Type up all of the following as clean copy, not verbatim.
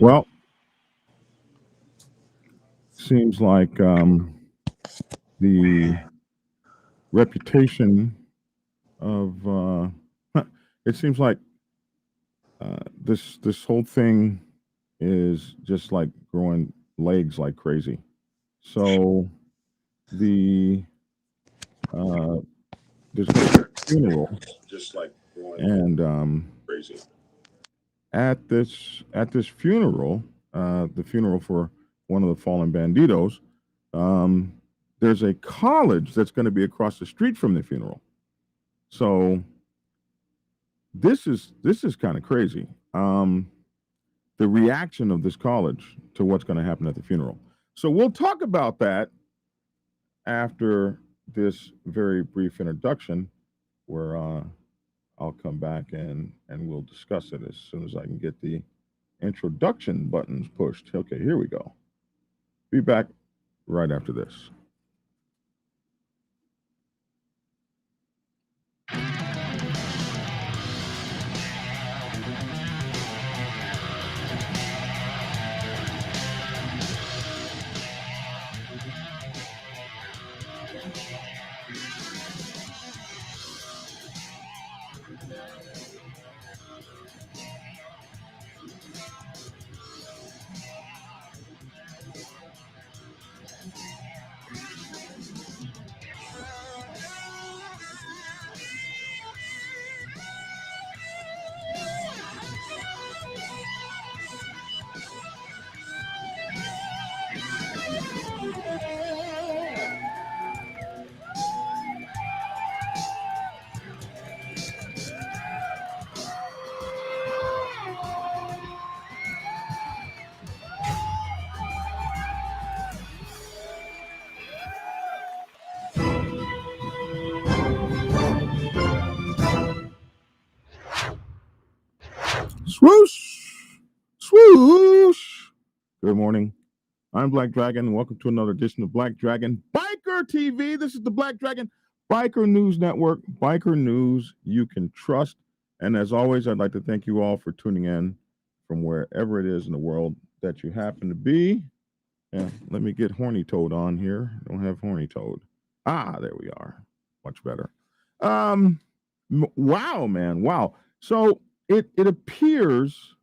Well, seems like the reputation of it seems like this whole thing is just like growing legs like crazy. So the uh, there's going to be a funeral, and at this funeral, the funeral for one of the fallen bandidos, um, there's a college that's going to be across the street from the funeral. So this is kind of crazy. The reaction of this college to what's going to happen at the funeral. So we'll talk about that after this very brief introduction, where I'll come back and we'll discuss it as soon as I can get the introduction buttons pushed. Okay, here we go. Be back right after this. Swoosh! Swoosh! Good morning. I'm Black Dragon. Welcome to another edition of Black Dragon Biker TV. This is the Black Dragon Biker News Network. Biker news you can trust. And as always, I'd like to thank you all for tuning in from wherever it is in the world that you happen to be. Yeah, let me get Horny Toad on here. I don't have Horny Toad. Ah, there we are. Much better. Um, wow, man, wow. So it appears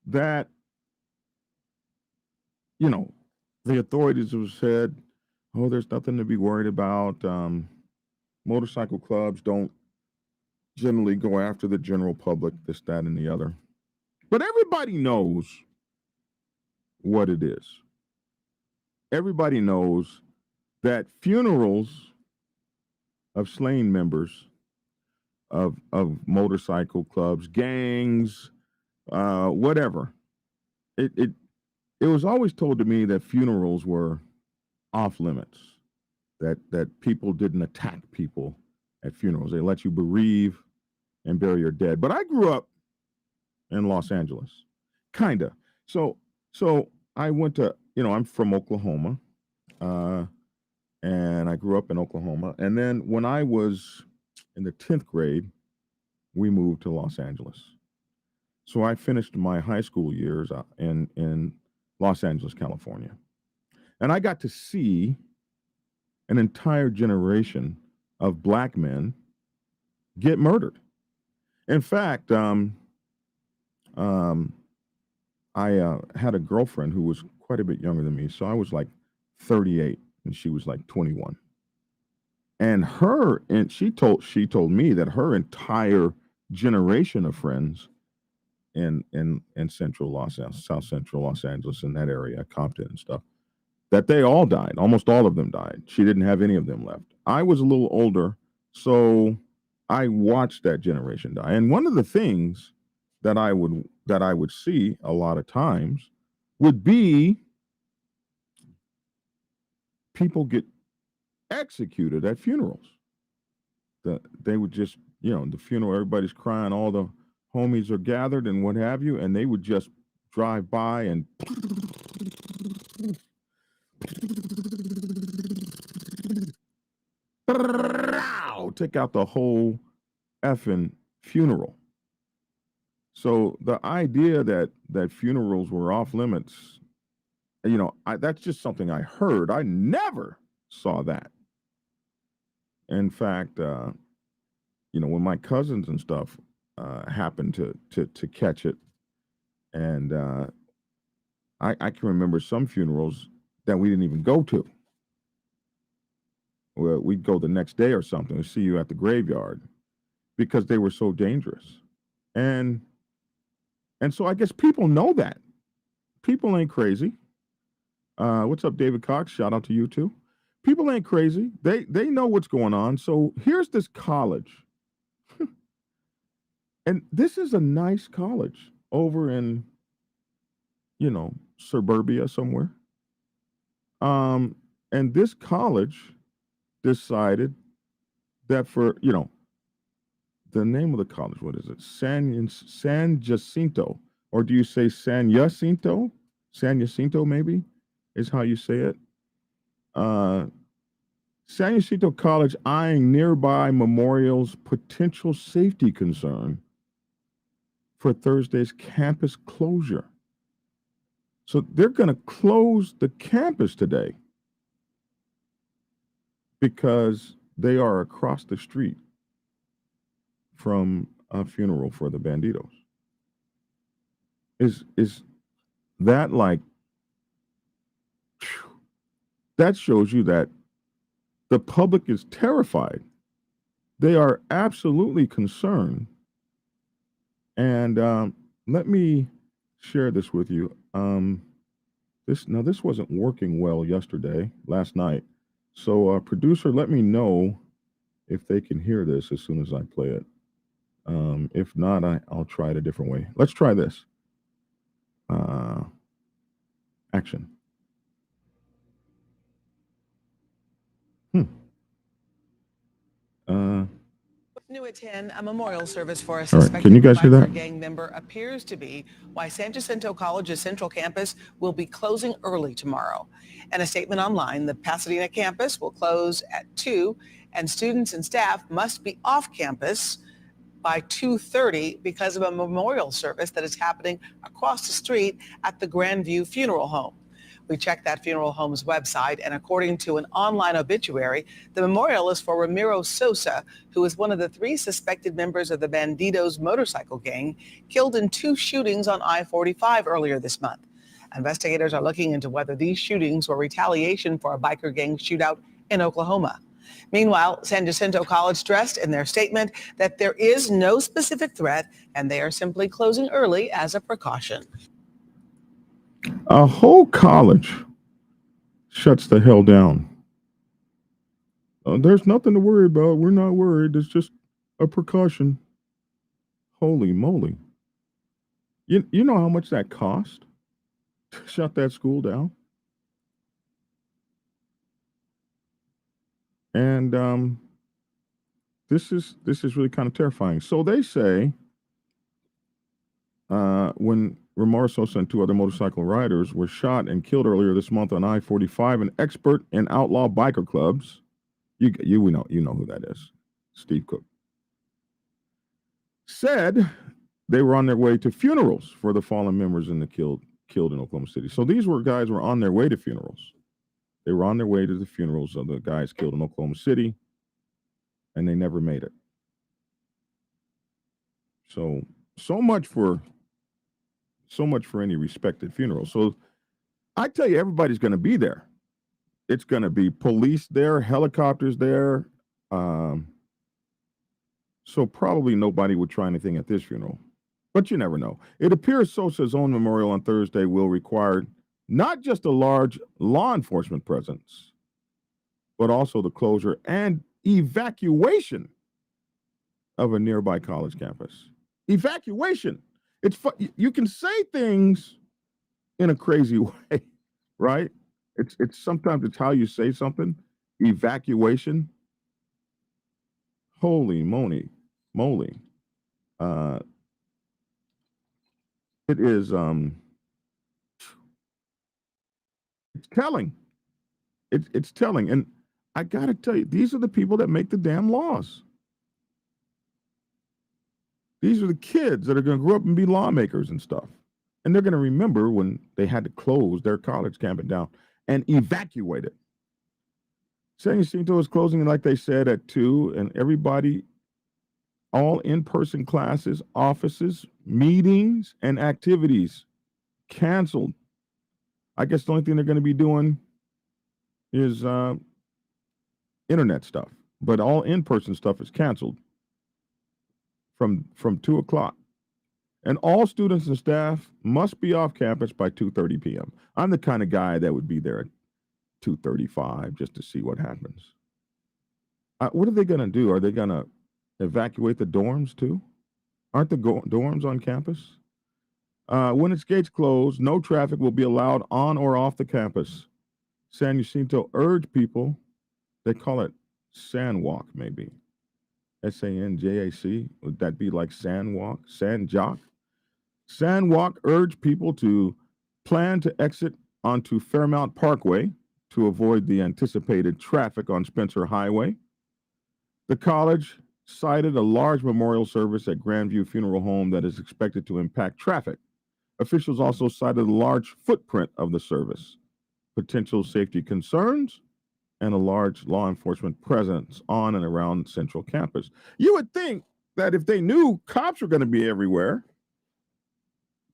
that the authorities have said, "Oh, there's nothing to be worried about." Motorcycle clubs don't generally go after the general public, this, that, and the other. But everybody knows what it is. Everybody knows that funerals of slain members of motorcycle clubs, gangs, whatever. It was always told to me that funerals were off limits. That people didn't attack people at funerals. They let you bereave and bury your dead. But I grew up in Los Angeles, kinda. So I went to I'm from Oklahoma, uh, and I grew up in Oklahoma. And then when I was in the 10th grade, we moved to Los Angeles. So I finished my high school years in Los Angeles, California, and I got to see an entire generation of black men get murdered. In fact, um, I had a girlfriend who was quite a bit younger than me, so I was like 38 and she was like 21. And she told me that her entire generation of friends in central Los Angeles, South Central Los Angeles, in that area, Compton and stuff, that they all died. Almost all of them died. She didn't have any of them left. I was a little older, so I watched that generation die. And one of the things that I would see a lot of times would be people get executed at funerals. They would just, the funeral, everybody's crying, all the homies are gathered and what have you, and they would just drive by and take out the whole effing funeral. So the idea that funerals were off limits, that's just something I heard. I never saw that. In fact, when my cousins and stuff happened to catch it, and I can remember some funerals that we didn't even go to. Well, we'd go the next day or something and see you at the graveyard because they were so dangerous. And and so I guess people know that. People ain't crazy. What's up, David Cox? Shout out to you too. People ain't crazy. They know what's going on. So here's this college, and this is a nice college over in suburbia somewhere. And this college decided that for the name of the college, what is it? San Jacinto, or do you say San Jacinto? San Jacinto, maybe, is how you say it. Uh, San Jacinto College eyeing nearby memorial's potential safety concern for Thursday's campus closure. So they're going to close the campus today because they are across the street from a funeral for the Bandidos. Is that like that shows you that the public is terrified. They are absolutely concerned. And let me share this with you. This wasn't working well last night. So, producer, let me know if they can hear this as soon as I play it. If not, I'll try it a different way. Let's try this. Action. Hmm. New at 10, a memorial service for a All right. suspected Can you guys hear that? gang member appears to be why San Jacinto College's central campus will be closing early tomorrow. In a statement online, the Pasadena campus will close at 2, and students and staff must be off campus by 2:30 because of a memorial service that is happening across the street at the Grandview Funeral Home. We checked that funeral home's website, and according to an online obituary, the memorial is for Ramiro Sosa, who is one of the 3 suspected members of the Bandidos motorcycle gang killed in 2 shootings on I-45 earlier this month. Investigators are looking into whether these shootings were retaliation for a biker gang shootout in Oklahoma. Meanwhile, San Jacinto College stressed in their statement that there is no specific threat and they are simply closing early as a precaution. A whole college shuts the hell down. There's nothing to worry about. We're not worried. It's just a precaution. Holy moly. You know how much that cost to shut that school down? And this is really kind of terrifying. So they say when Ramiro Sosa and 2 other motorcycle riders were shot and killed earlier this month on I-45, an expert in outlaw biker clubs, you know who that is, Steve Cook, said they were on their way to funerals for the fallen members in the killed in Oklahoma City. So these guys were on their way to funerals. They were on their way to the funerals of the guys killed in Oklahoma City, and they never made it. So much for any respected funeral. So I tell you, everybody's going to be there. It's going to be police there, helicopters there. So probably nobody would try anything at this funeral. But you never know. It appears Sosa's own memorial on Thursday will require not just a large law enforcement presence, but also the closure and evacuation of a nearby college campus. Evacuation. You can say things in a crazy way, right? It's sometimes it's how you say something. Evacuation. Holy moly. Uh, it is it's telling. It's telling. And I gotta tell you, these are the people that make the damn laws. These are the kids that are going to grow up and be lawmakers and stuff. And they're going to remember when they had to close their college campus down and evacuate it. San Jacinto is closing, like they said, at 2, and everybody, all in-person classes, offices, meetings, and activities canceled. I guess the only thing they're going to be doing is internet stuff, but all in-person stuff is canceled from 2 o'clock. And all students and staff must be off campus by 2:30 p.m. I'm the kind of guy that would be there at 2:35 just to see what happens. What are they going to do? Are they going to evacuate the dorms too? Aren't the dorms on campus? When its gates close, no traffic will be allowed on or off the campus. San Jacinto urged people, they call it Sandwalk maybe. SANJAC, would that be like Sandwalk? Sandjock? Sandwalk urged people to plan to exit onto Fairmount Parkway to avoid the anticipated traffic on Spencer Highway. The college cited a large memorial service at Grandview Funeral Home that is expected to impact traffic. Officials also cited a large footprint of the service, potential safety concerns, and a large law enforcement presence on and around Central Campus. You would think that if they knew cops were going to be everywhere,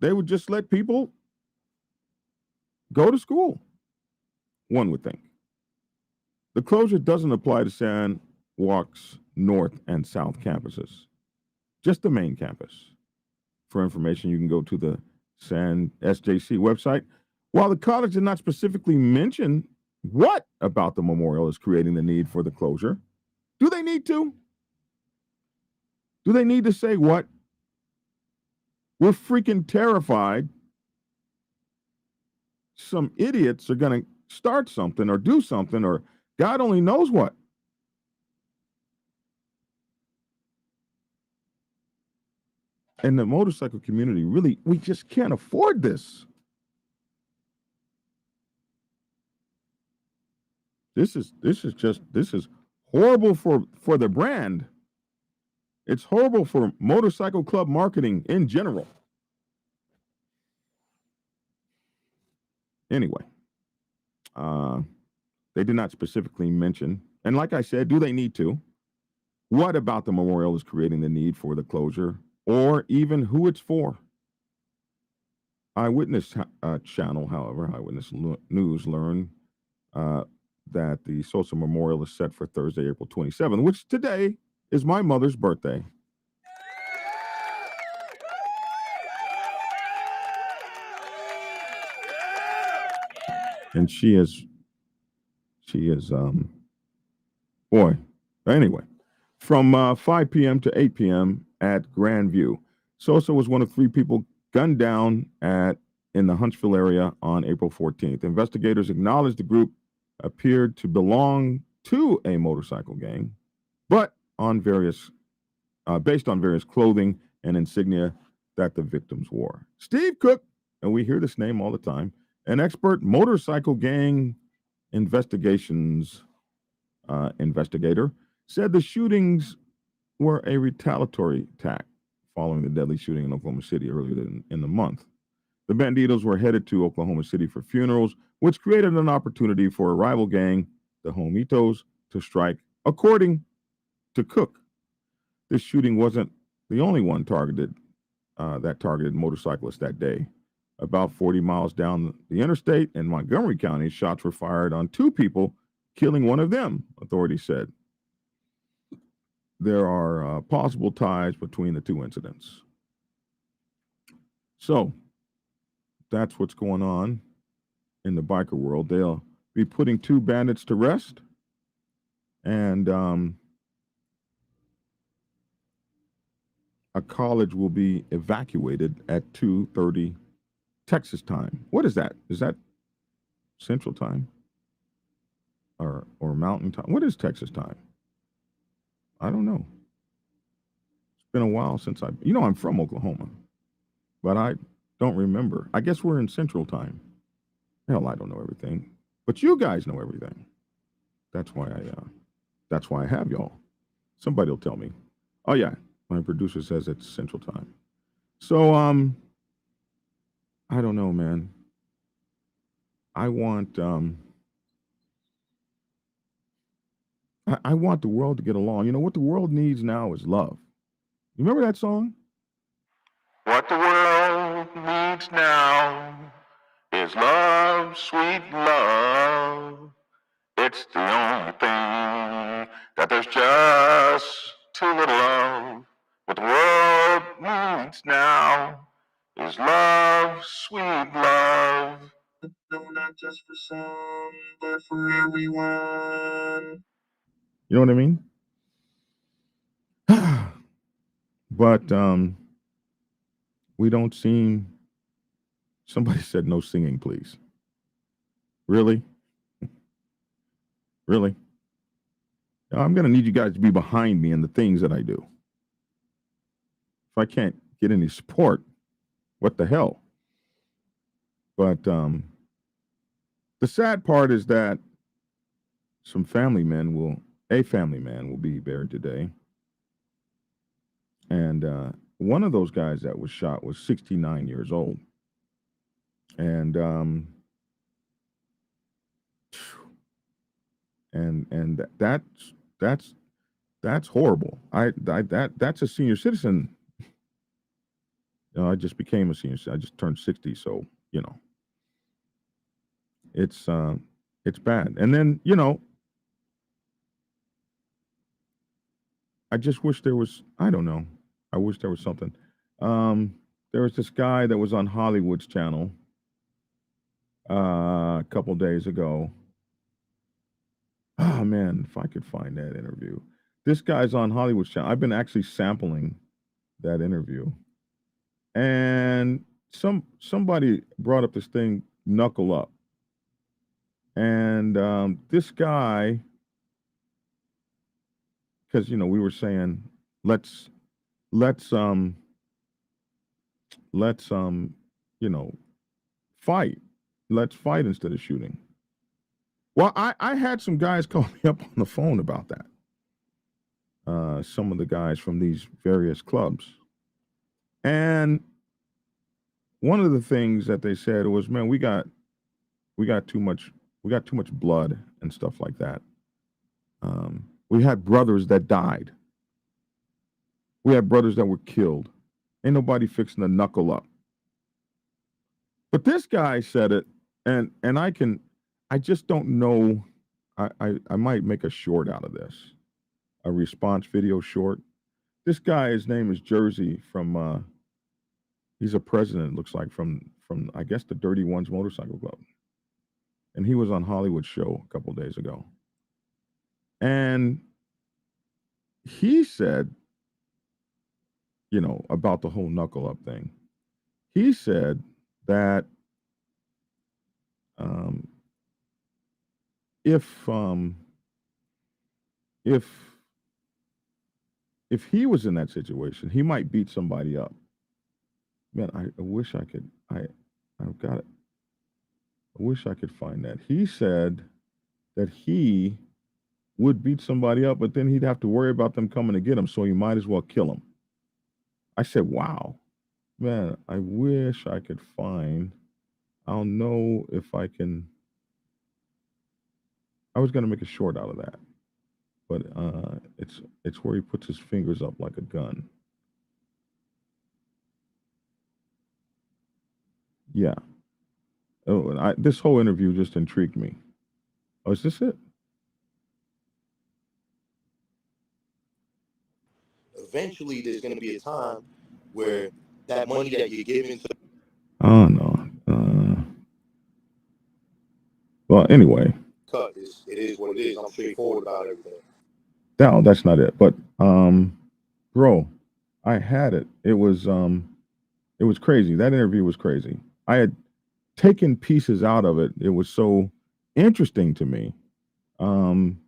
they would just let people go to school, one would think. The closure doesn't apply to San Walk's North and South campuses, just the main campus. For information, you can go to the San SJC website. While the college did not specifically mention what about the memorial is creating the need for the closure, do they need to? Do they need to say what? We're freaking terrified some idiots are going to start something or do something or God only knows what. And the motorcycle community, really, we just can't afford this. This is horrible for the brand. It's horrible for motorcycle club marketing in general. Anyway, they did not specifically mention, and like I said, do they need to? What about the memorial is creating the need for the closure, or even who it's for? Eyewitness channel, however, Eyewitness News learned that the Sosa Memorial is set for Thursday, April 27th, which today is my mother's birthday. And she is boy, anyway, from 5 p.m. to 8 p.m. at Grandview. Sosa was one of 3 people gunned down in the Huntsville area on April 14th. Investigators acknowledged the group appeared to belong to a motorcycle gang, but based on various clothing and insignia that the victims wore. Steve Cook, and we hear this name all the time, an expert motorcycle gang investigator, said the shootings were a retaliatory attack following the deadly shooting in Oklahoma City earlier in the month. The Bandidos were headed to Oklahoma City for funerals, which created an opportunity for a rival gang, the Homitos, to strike, according to Cook. This shooting wasn't the only one that targeted motorcyclists that day. About 40 miles down the interstate in Montgomery County, shots were fired on 2 people, killing one of them, authorities said. There are possible ties between the 2 incidents. So that's what's going on in the biker world. They'll be putting 2 bandits to rest, and a college will be evacuated at 2:30 Texas time. What is that? Is that Central time or Mountain time? What is Texas time? I don't know. It's been a while since I'm from Oklahoma, but I don't remember. I guess we're in Central time. Hell, I don't know everything, but you guys know everything. That's why I have y'all. Somebody will tell me. Oh yeah, My producer says it's Central Time. So I don't know, man. I want I want the world to get along. You know what the world needs now is love. You remember that song? What the world needs now is love, sweet love. It's the only thing that there's just too little of. What the world needs now is love, sweet love. No, not just for some, but for everyone. You know what I mean? But we don't seem. Somebody said no singing, please. Really? Really? I'm going to need you guys to be behind me in the things that I do. If I can't get any support, what the hell? But the sad part is that a family man will be buried today. And one of those guys that was shot was 69 years old. And that's horrible. That's a senior citizen. I just became a senior citizen. I just turned 60, so it's bad. And then I just wish there was. I don't know. I wish there was something. There was this guy that was on Hollywood's channel a couple days ago. Oh man, if I could find that interview. This guy's on Hollywood's channel. I've been actually sampling that interview, and somebody brought up this thing, knuckle up, and this guy, because we were saying let's let's um let's you know fight, let's fight instead of shooting. Well, I had some guys call me up on the phone about that. Some of the guys from these various clubs, and one of the things that they said was, "Man, we got too much blood and stuff like that. We had brothers that died. We had brothers that were killed. Ain't nobody fixing to knuckle up." But this guy said it, and I just don't know. I might make a short out of this, a response video short. This guy, his name is Jersey from. He's a president. Looks like from I guess the Dirty Ones Motorcycle Club, and he was on Hollywood show a couple days ago, and he said, about the whole knuckle up thing. He said that um, if um, if if he was in that situation, he might beat somebody up. Man, I wish I could. I've got it. I wish I could find that. He said that he would beat somebody up, but then he'd have to worry about them coming to get him, so he might as well kill him. I said, "Wow, man, I wish I could find. I'll know if I can." I was gonna make a short out of that, but it's where he puts his fingers up like a gun. Yeah. Oh, and this whole interview just intrigued me. Oh, is this it? Eventually there's going to be a time where that money that you're giving to. Oh no. Well, anyway. Cut. It is what it is. I'm straightforward about everything. No, that's not it. But bro, I had it. It was crazy. That interview was crazy. I had taken pieces out of it. It was so interesting to me. Some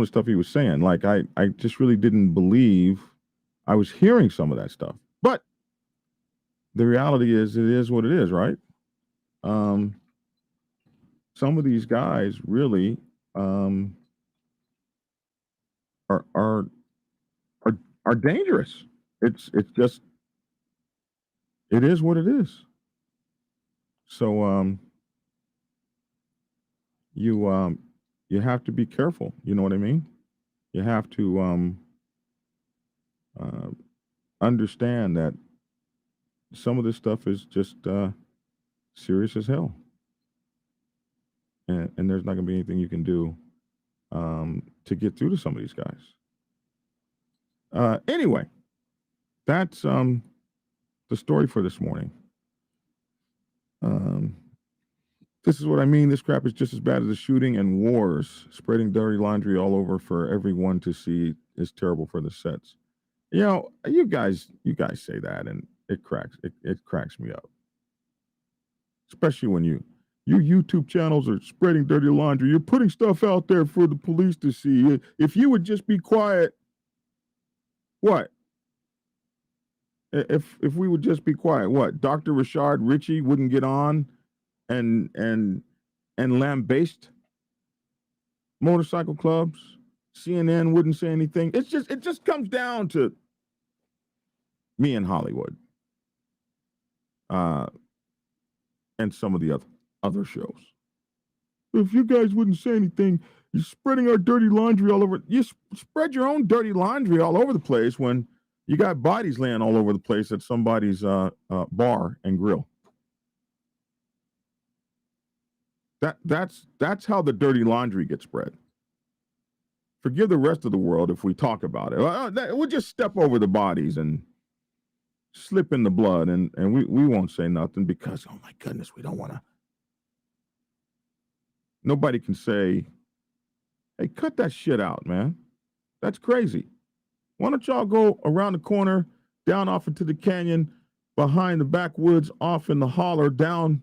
of the stuff he was saying, like I just really didn't believe I was hearing some of that stuff. But the reality is, it is what it is, right? Um, some of these guys really are are dangerous. It's just, it is what it is. So you have to be careful. You know what I mean? You have to uh, understand that some of this stuff is just serious as hell, and there's not going to be anything you can do to get through to some of these guys. Anyway, that's the story for this morning. This is what I mean. This crap is just as bad as the shooting and wars. Spreading dirty laundry all over for everyone to see is terrible for the sets. You know, you guys say that, and it cracks me up. Especially when your YouTube channels are spreading dirty laundry. You're putting stuff out there for the police to see. If you would just be quiet, what? If we would just be quiet, what? Dr. Rashard Ritchie wouldn't get on and lambaste motorcycle clubs. CNN wouldn't say anything. It just comes down to me and Hollywood, and some of the other shows. If you guys wouldn't say anything, you're spreading our dirty laundry all over. You spread your own dirty laundry all over the place when you got bodies laying all over the place at somebody's bar and grill. That's how the dirty laundry gets spread. Forgive the rest of the world if we talk about it. We'll just step over the bodies and slip in the blood, and we won't say nothing because, oh my goodness, we don't want to. Nobody can say, hey, cut that shit out, man. That's crazy. Why don't y'all go around the corner, down off into the canyon, behind the backwoods, off in the holler, down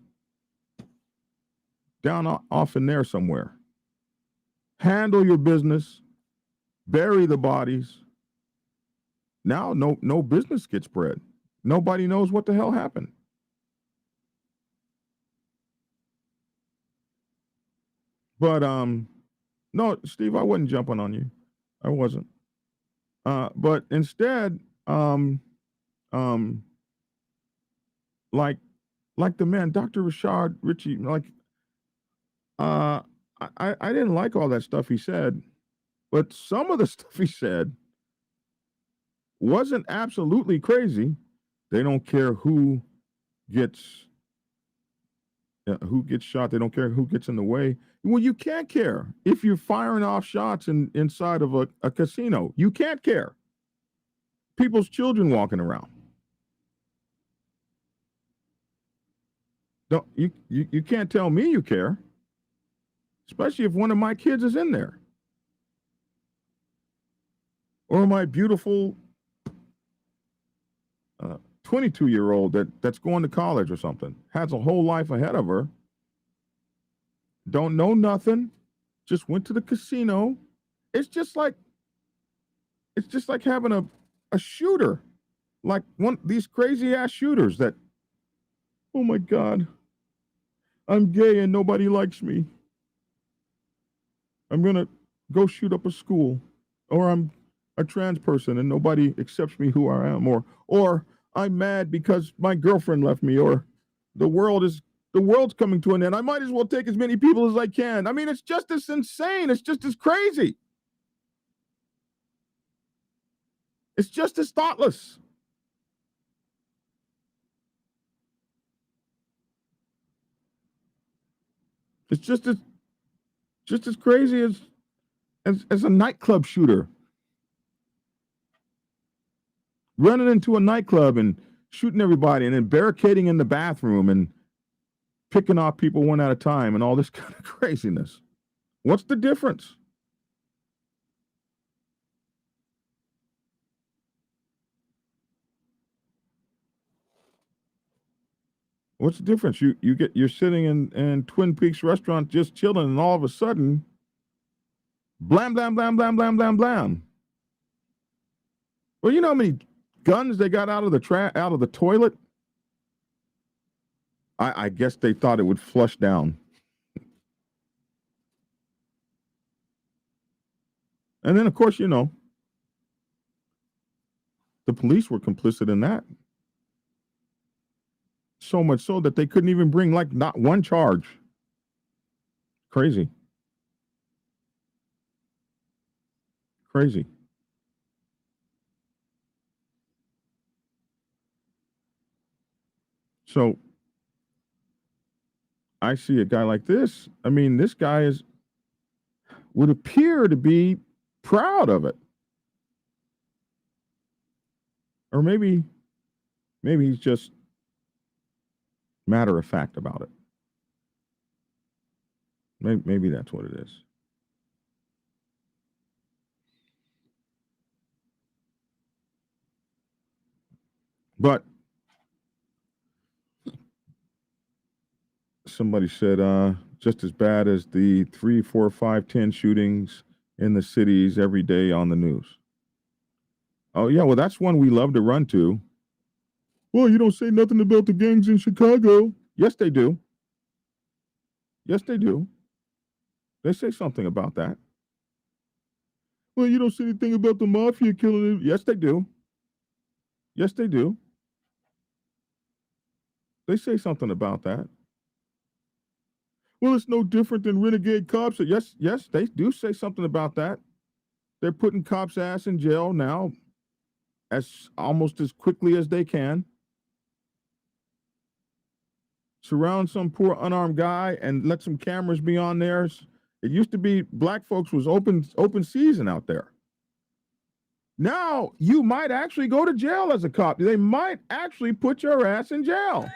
off in there somewhere. Handle your business. Bury the bodies. Now no business gets spread. Nobody knows what the hell happened. But no, Steve, I wasn't jumping on you. I wasn't. But instead, like the man, Dr. Rashard Ritchie, I didn't like all that stuff he said, but some of the stuff he said wasn't absolutely crazy. They don't care who gets shot. They don't care who gets in the way. Well, you can't care if you're firing off shots inside of a casino. You can't care. People's children walking around. Don't you can't tell me you care, especially if one of my kids is in there, or my beautiful 22-year-old that's going to college or something, has a whole life ahead of her, don't know nothing, just went to the casino. It's just like having a shooter, like these crazy ass shooters that, oh my God, I'm gay and nobody likes me. I'm gonna go shoot up a school, or I'm a trans person and nobody accepts me who I am, or I'm mad because my girlfriend left me, or the world's coming to an end. I might as well take as many people as I can. I mean, it's just as insane. It's just as crazy. It's just as thoughtless. It's just as crazy as a nightclub shooter running into a nightclub and shooting everybody and then barricading in the bathroom and picking off people one at a time and all this kind of craziness. What's the difference? What's the difference? You're sitting in Twin Peaks restaurant just chilling, and all of a sudden, blam, blam, blam, blam, blam, blam, blam. Well, you know how many guns they got out of the toilet? I guess they thought it would flush down. And then, of course, police were complicit in that. So much so that they couldn't even bring like not one charge. Crazy. Crazy. So I see a guy like this. I mean, this guy would appear to be proud of it. Or maybe he's just matter of fact about it. Maybe that's what it is. But somebody said just as bad as the 3, 4, 5, 10 shootings in the cities every day on the news. Oh yeah, well that's one we love to run to. Well, you don't say nothing about the gangs in Chicago. Yes, they do. Yes, they do. They say something about that. Well, you don't say anything about the mafia killing it. Yes, they do. Yes, they do. They say something about that. Well, it's no different than renegade cops. Yes, they do say something about that. They're putting cops' ass in jail now as almost as quickly as they can. Surround some poor unarmed guy and let some cameras be on there. It used to be black folks was open season out there. Now you might actually go to jail as a cop. They might actually put your ass in jail.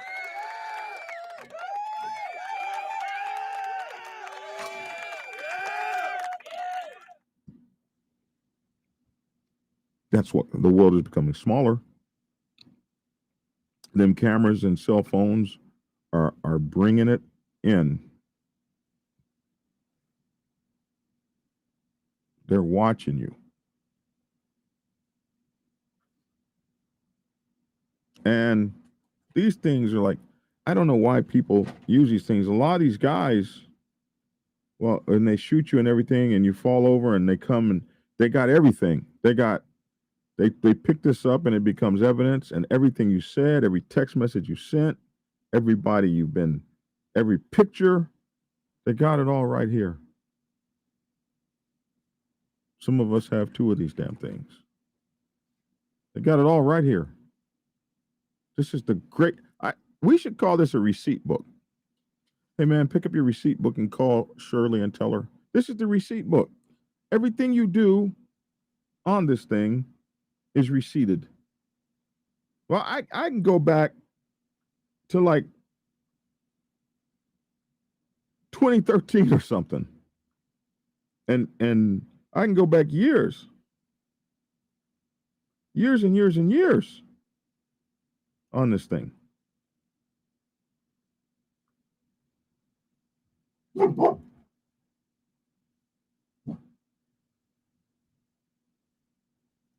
That's what the world is becoming smaller. Them cameras and cell phones are bringing it in. They're watching you. And these things are like, I don't know why people use these things. A lot of these guys, well, and they shoot you and everything, and you fall over, and they come and they got everything. They pick this up, and it becomes evidence, and everything you said, every text message you sent, every picture, they got it all right here. Some of us have 2 of these damn things. They got it all right here. This is the great. We should call this a receipt book. Hey man, pick up your receipt book and call Shirley and tell her this is the receipt book. Everything you do on this thing is receipted. Well, I can go back to like 2013 or something, and I can go back years and years and years on this thing.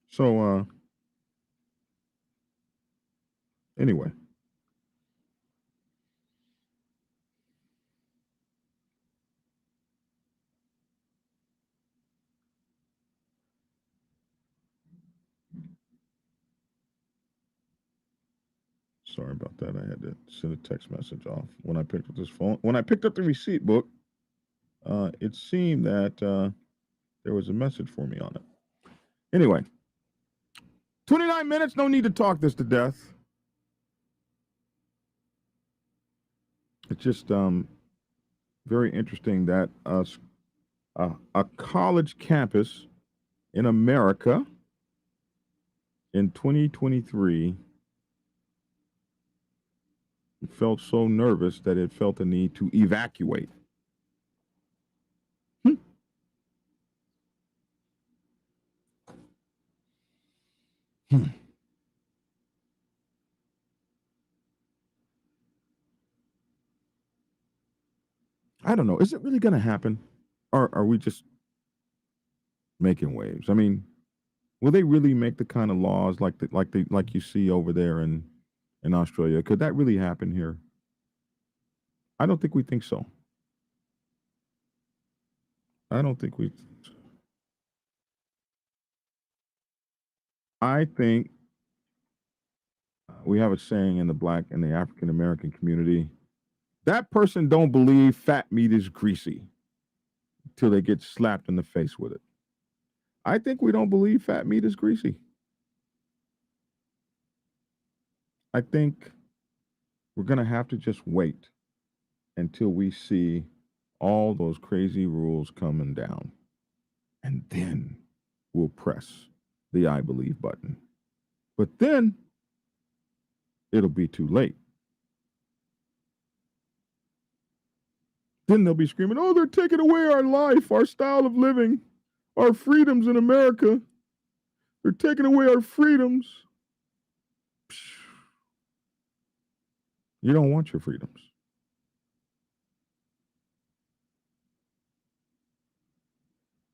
So anyway. Sorry about that. I had to send a text message off when I picked up this phone. When I picked up the receipt book, it seemed that there was a message for me on it. Anyway, 29 minutes. No need to talk this to death. It's just very interesting that a college campus in America in 2023 felt so nervous that it felt the need to evacuate. I don't know. Is it really going to happen? Or are we just making waves? I mean, will they really make the kind of laws like you see over there in Australia? Could that really happen here? I don't think we think so. I don't think I think we have a saying in the African American community, that person don't believe fat meat is greasy till they get slapped in the face with it. I think we don't believe fat meat is greasy. I think we're going to have to just wait until we see all those crazy rules coming down. And then we'll press the I believe button. But then it'll be too late. Then they'll be screaming, oh, they're taking away our life, our style of living, our freedoms in America. They're taking away our freedoms. You don't want your freedoms.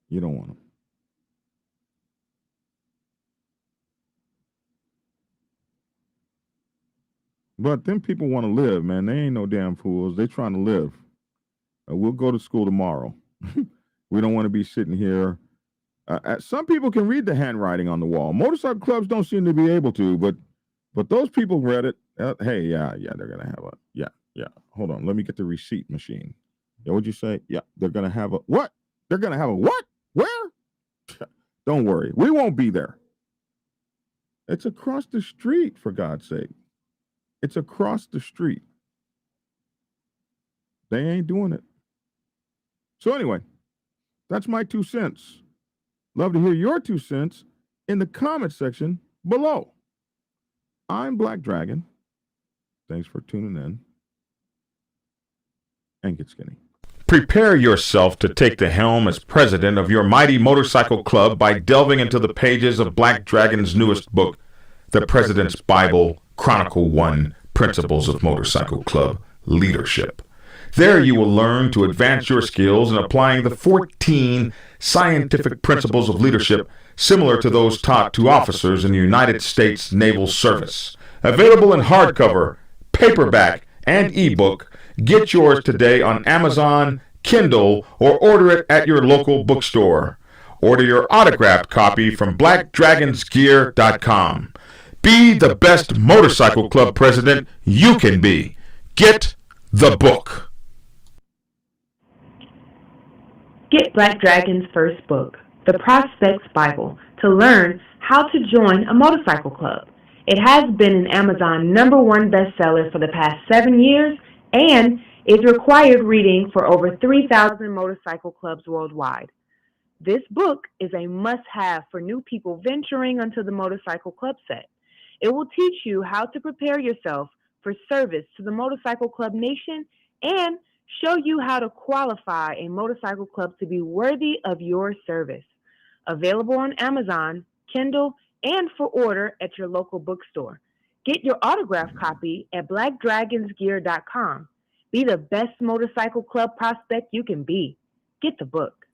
You don't want them. But then people want to live, man. They ain't no damn fools. They trying to live. We'll go to school tomorrow. We don't want to be sitting here. Some people can read the handwriting on the wall. Motorcycle clubs don't seem to be able to, but those people read it. Hey, yeah, they're gonna have yeah. Hold on, let me get the receipt machine. Yeah, what'd you say? Yeah, they're gonna have a what? They're gonna have a what? Where? Don't worry, we won't be there. It's across the street, for God's sake. It's across the street. They ain't doing it. So anyway, that's my 2 cents. Love to hear your 2 cents in the comment section below. I'm Black Dragon. Thanks for tuning in. And get skinny. Prepare yourself to take the helm as president of your mighty motorcycle club by delving into the pages of Black Dragon's newest book, The President's Bible, Chronicle 1, Principles of Motorcycle Club Leadership. There you will learn to advance your skills in applying the 14 scientific principles of leadership similar to those taught to officers in the United States Naval Service. Available in hardcover, paperback, and ebook. Get yours today on Amazon, Kindle, or order it at your local bookstore. Order your autographed copy from blackdragonsgear.com. Be the best motorcycle club president you can be. Get the book. Get Black Dragon's first book, The Prospect's Bible, to learn how to join a motorcycle club. It has been an Amazon #1 bestseller for the past 7 years and is required reading for over 3,000 motorcycle clubs worldwide. This book is a must-have for new people venturing onto the motorcycle club set. It will teach you how to prepare yourself for service to the motorcycle club nation and show you how to qualify a motorcycle club to be worthy of your service. Available on Amazon, Kindle, and for order at your local bookstore. Get your autographed copy at blackdragonsgear.com. Be the best motorcycle club prospect you can be. Get the book.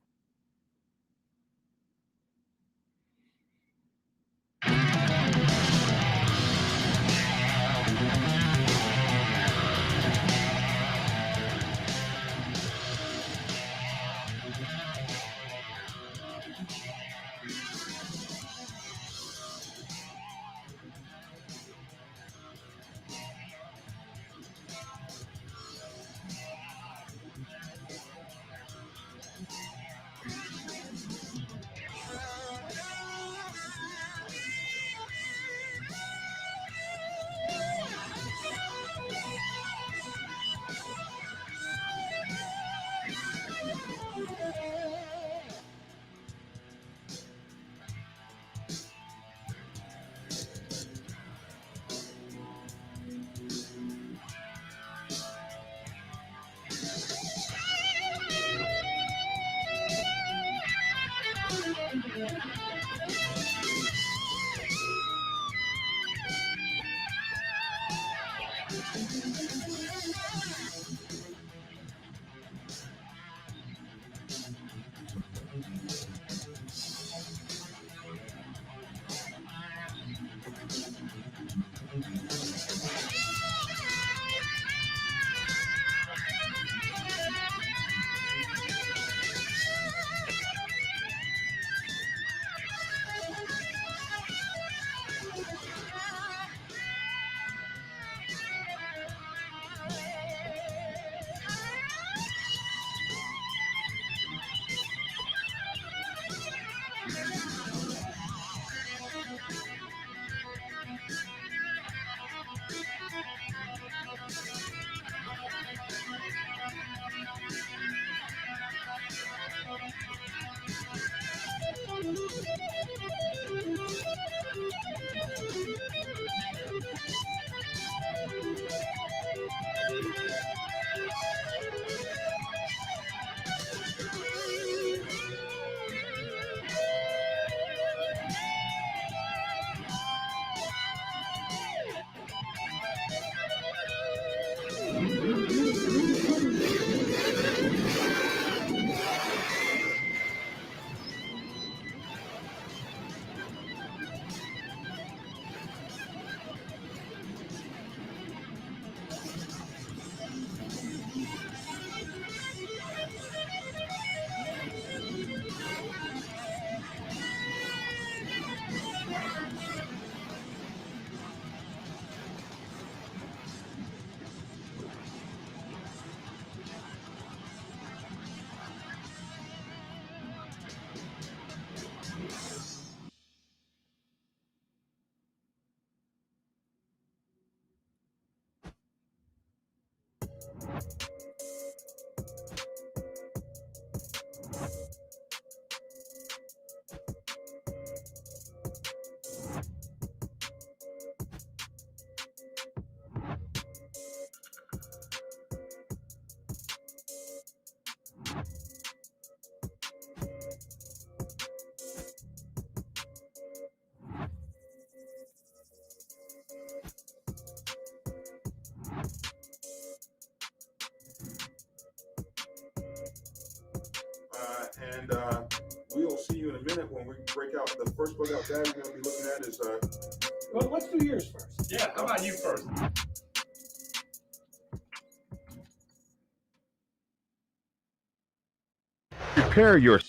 and we'll see you in a minute when we break out the first book out. Dad's going to be looking at is. Well, let's do yours first. Yeah, how about you first? Prepare your